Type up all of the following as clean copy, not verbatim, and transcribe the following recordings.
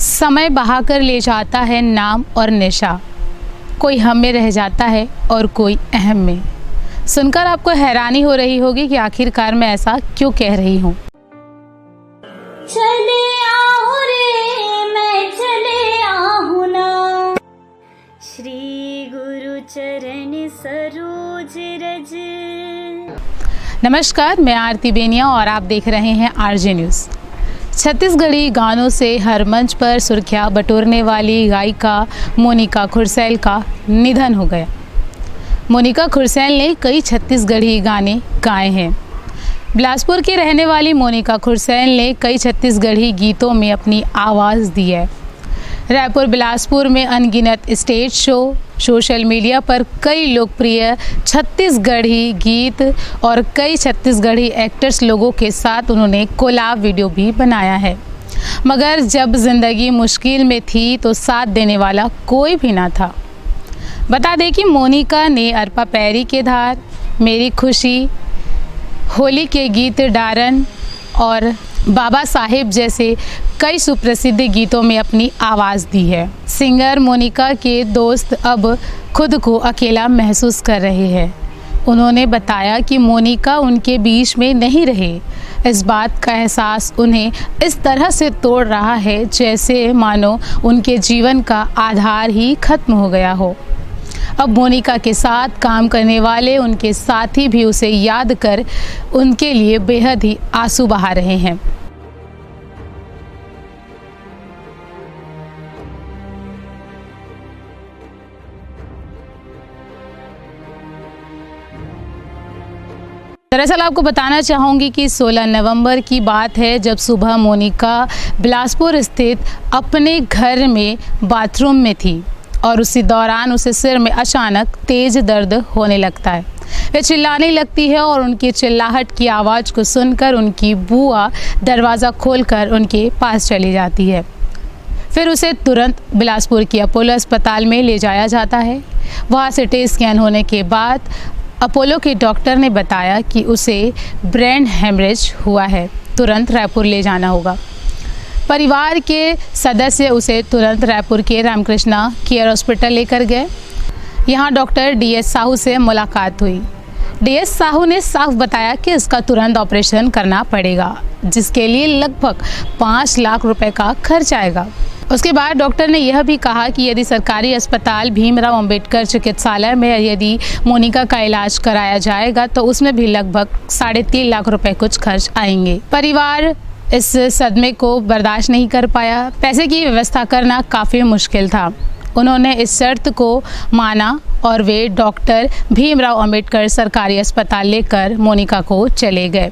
समय बहाकर ले जाता है नाम और निशा, कोई हम में रह जाता है और कोई अहम में। सुनकर आपको हैरानी हो रही होगी कि आखिरकार मैं ऐसा क्यों कह रही हूँ। चले आहू रे मैं चले आहू ना, श्री गुरु चरण सरोज रज। नमस्कार, मैं आरती बेनिया और आप देख रहे हैं आरजे न्यूज़। छत्तीसगढ़ी गानों से हर मंच पर सुर्खियां बटोरने वाली गायिका मोनिका खुरसैल का निधन हो गया। मोनिका खुरसैल ने कई छत्तीसगढ़ी गाने गाए हैं। बिलासपुर की रहने वाली मोनिका खुरसैल ने कई छत्तीसगढ़ी गीतों में अपनी आवाज़ दी है। रायपुर बिलासपुर में अनगिनत स्टेज शो, सोशल मीडिया पर कई लोकप्रिय छत्तीसगढ़ी गीत और कई छत्तीसगढ़ी एक्टर्स लोगों के साथ उन्होंने कोलैब वीडियो भी बनाया है। मगर जब ज़िंदगी मुश्किल में थी तो साथ देने वाला कोई भी ना था। बता दें कि मोनिका ने अरपा पैरी के धार, मेरी खुशी, होली के गीत डारन और बाबा साहेब जैसे कई सुप्रसिद्ध गीतों में अपनी आवाज़ दी है। सिंगर मोनिका के दोस्त अब खुद को अकेला महसूस कर रहे हैं। उन्होंने बताया कि मोनिका उनके बीच में नहीं रहे। इस बात का एहसास उन्हें इस तरह से तोड़ रहा है जैसे मानो उनके जीवन का आधार ही खत्म हो गया हो। अब मोनिका के साथ काम करने वाले उनके साथी भी उसे याद कर उनके लिए बेहद ही आंसू बहा रहे हैं। दरअसल आपको बताना चाहूँगी कि 16 नवंबर की बात है जब सुबह मोनिका बिलासपुर स्थित अपने घर में बाथरूम में थी और उसी दौरान उसे सिर में अचानक तेज दर्द होने लगता है। वे चिल्लाने लगती है और उनकी चिल्लाहट की आवाज़ को सुनकर उनकी बुआ दरवाज़ा खोलकर उनके पास चली जाती है। फिर उसे तुरंत बिलासपुर की अपोलो अस्पताल में ले जाया जाता है। वहाँ सिटी स्कैन होने के बाद अपोलो के डॉक्टर ने बताया कि उसे ब्रेन हेमरेज हुआ है, तुरंत रायपुर ले जाना होगा। परिवार के सदस्य उसे तुरंत रायपुर के रामकृष्णा केयर हॉस्पिटल लेकर गए। यहाँ डॉक्टर DS साहू से मुलाकात हुई। DS साहू ने साफ बताया कि इसका तुरंत ऑपरेशन करना पड़ेगा, जिसके लिए लगभग 5 लाख रुपए का खर्च आएगा। उसके बाद डॉक्टर ने यह भी कहा कि यदि सरकारी अस्पताल भीमराव अंबेडकर चिकित्सालय में यदि मोनिका का इलाज कराया जाएगा तो उसमें भी लगभग 3.5 लाख रुपए कुछ खर्च आएंगे। परिवार इस सदमे को बर्दाश्त नहीं कर पाया। पैसे की व्यवस्था करना काफ़ी मुश्किल था। उन्होंने इस शर्त को माना और वे डॉक्टर भीमराव अंबेडकर सरकारी अस्पताल लेकर मोनिका को चले गए।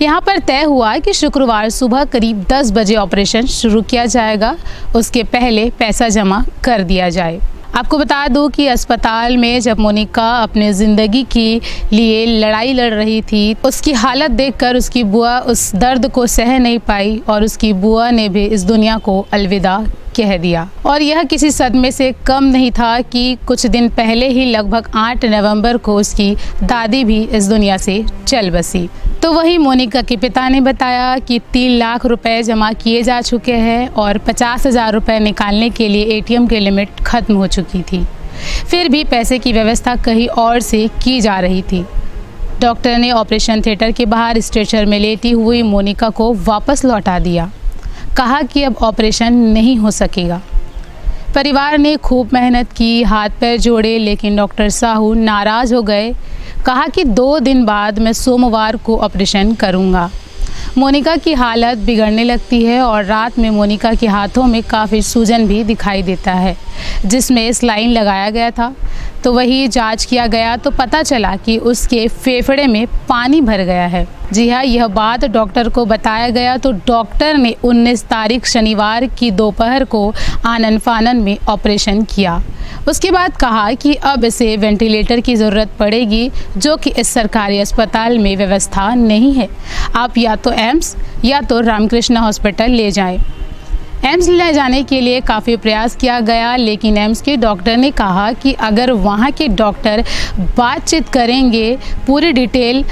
यहाँ पर तय हुआ कि शुक्रवार सुबह करीब 10 बजे ऑपरेशन शुरू किया जाएगा। उसके पहले पैसा जमा कर दिया जाए। आपको बता दूं कि अस्पताल में जब मोनिका अपने ज़िंदगी के लिए लड़ाई लड़ रही थी, उसकी हालत देखकर उसकी बुआ उस दर्द को सह नहीं पाई और उसकी बुआ ने भी इस दुनिया को अलविदा कह दिया। और यह किसी सदमे से कम नहीं था कि कुछ दिन पहले ही लगभग 8 नवंबर को उसकी दादी भी इस दुनिया से चल बसी। तो वही मोनिका के पिता ने बताया कि 3 लाख रुपए जमा किए जा चुके हैं और 50,000 रुपये निकालने के लिए ATM की लिमिट खत्म हो चुकी थी। फिर भी पैसे की व्यवस्था कहीं और से की जा रही थी। डॉक्टर ने ऑपरेशन थिएटर के बाहर स्ट्रेचर में लेटी हुई मोनिका को वापस लौटा दिया। कहा कि अब ऑपरेशन नहीं हो सकेगा। परिवार ने खूब मेहनत की, हाथ पैर जोड़े, लेकिन डॉक्टर साहू नाराज़ हो गए। कहा कि 2 दिन बाद मैं सोमवार को ऑपरेशन करूंगा। मोनिका की हालत बिगड़ने लगती है और रात में मोनिका के हाथों में काफ़ी सूजन भी दिखाई देता है, जिसमें स्लाइन लगाया गया था। तो वही जांच किया गया तो पता चला कि उसके फेफड़े में पानी भर गया है। जी हाँ, यह बात डॉक्टर को बताया गया तो डॉक्टर ने 19 तारीख शनिवार की दोपहर को आनन फानन में ऑपरेशन किया। उसके बाद कहा कि अब इसे वेंटिलेटर की ज़रूरत पड़ेगी, जो कि इस सरकारी अस्पताल में व्यवस्था नहीं है। आप या तो एम्स या तो रामकृष्णा हॉस्पिटल ले जाएं। एम्स ले जाने के लिए काफ़ी प्रयास किया गया, लेकिन एम्स के डॉक्टर ने कहा कि अगर वहाँ के डॉक्टर बातचीत करेंगे, पूरी डिटेल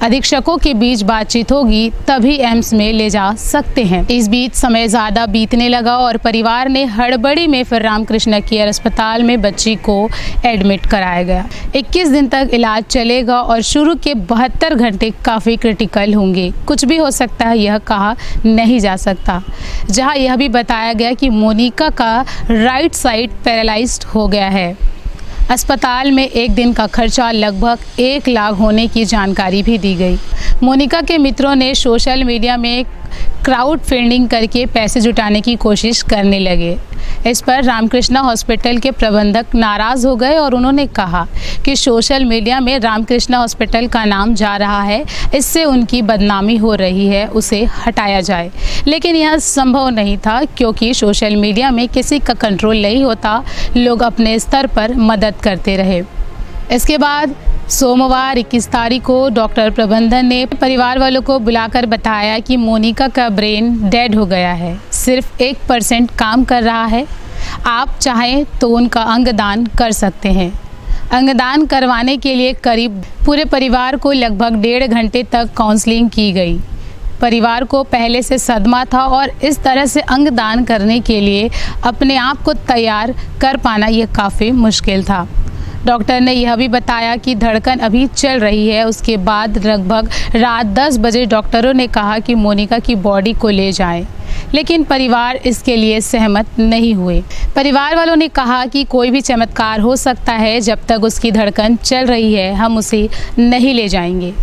अधीक्षकों के बीच बातचीत होगी तभी एम्स में ले जा सकते हैं। इस बीच समय ज़्यादा बीतने लगा और परिवार ने हड़बड़ी में फिर रामकृष्ण केयर अस्पताल में बच्ची को एडमिट कराया गया। 21 दिन तक इलाज चलेगा और शुरू के 72 घंटे काफ़ी क्रिटिकल होंगे। कुछ भी हो सकता है, यह कहा नहीं जा सकता। जहां यह भी बताया गया कि मोनिका का राइट साइड पैरालाइज्ड हो गया है। अस्पताल में एक दिन का खर्चा लगभग 1 लाख होने की जानकारी भी दी गई। मोनिका के मित्रों ने सोशल मीडिया में क्राउड फंडिंग करके पैसे जुटाने की कोशिश करने लगे। इस पर रामकृष्णा हॉस्पिटल के प्रबंधक नाराज़ हो गए और उन्होंने कहा कि सोशल मीडिया में रामकृष्णा हॉस्पिटल का नाम जा रहा है, इससे उनकी बदनामी हो रही है, उसे हटाया जाए। लेकिन यह संभव नहीं था क्योंकि सोशल मीडिया में किसी का कंट्रोल नहीं होता, लोग अपने स्तर पर मदद करते रहे। इसके बाद सोमवार 21 तारीख को डॉक्टर प्रबंधन ने परिवार वालों को बुलाकर बताया कि मोनिका का ब्रेन डेड हो गया है, सिर्फ 1% काम कर रहा है। आप चाहें तो उनका अंगदान कर सकते हैं। अंगदान करवाने के लिए करीब पूरे परिवार को लगभग 1.5 घंटे तक काउंसलिंग की गई। परिवार को पहले से सदमा था और इस तरह से अंगदान करने के लिए अपने आप को तैयार कर पाना ये काफ़ी मुश्किल था। डॉक्टर ने यह भी बताया कि धड़कन अभी चल रही है। उसके बाद लगभग रात 10 बजे डॉक्टरों ने कहा कि मोनिका की बॉडी को ले जाएं, लेकिन परिवार इसके लिए सहमत नहीं हुए। परिवार वालों ने कहा कि कोई भी चमत्कार हो सकता है, जब तक उसकी धड़कन चल रही है हम उसे नहीं ले जाएंगे।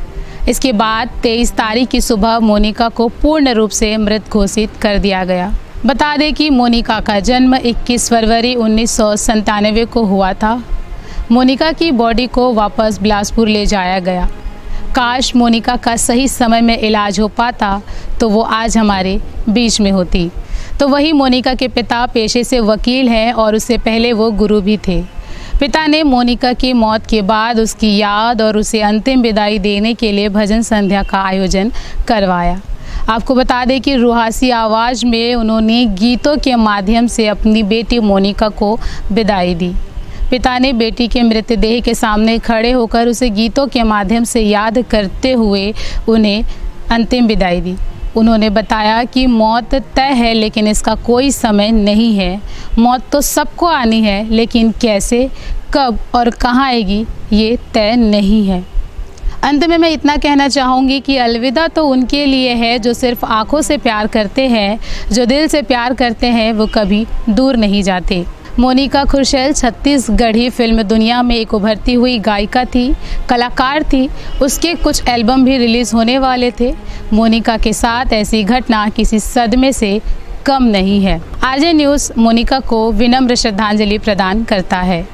इसके बाद 23 तारीख की सुबह मोनिका को पूर्ण रूप से मृत घोषित कर दिया गया। बता दें कि मोनिका का जन्म 21 फरवरी 1997 को हुआ था। मोनिका की बॉडी को वापस बिलासपुर ले जाया गया। काश मोनिका का सही समय में इलाज हो पाता तो वो आज हमारे बीच में होती। तो वही मोनिका के पिता पेशे से वकील हैं और उससे पहले वो गुरु भी थे। पिता ने मोनिका की मौत के बाद उसकी याद और उसे अंतिम विदाई देने के लिए भजन संध्या का आयोजन करवाया। आपको बता दें कि रुहासी आवाज़ में उन्होंने गीतों के माध्यम से अपनी बेटी मोनिका को विदाई दी। पिता ने बेटी के मृतदेह के सामने खड़े होकर उसे गीतों के माध्यम से याद करते हुए उन्हें अंतिम विदाई दी। उन्होंने बताया कि मौत तय है लेकिन इसका कोई समय नहीं है। मौत तो सबको आनी है, लेकिन कैसे, कब और कहाँ आएगी ये तय नहीं है। अंत में मैं इतना कहना चाहूँगी कि अलविदा तो उनके लिए है जो सिर्फ आँखों से प्यार करते हैं, जो दिल से प्यार करते हैं वो कभी दूर नहीं जाते। मोनिका खुर्शेल छत्तीसगढ़ी फिल्म दुनिया में एक उभरती हुई गायिका थी, कलाकार थी। उसके कुछ एल्बम भी रिलीज़ होने वाले थे। मोनिका के साथ ऐसी घटना किसी सदमे से कम नहीं है। आरजे न्यूज़ मोनिका को विनम्र श्रद्धांजलि प्रदान करता है।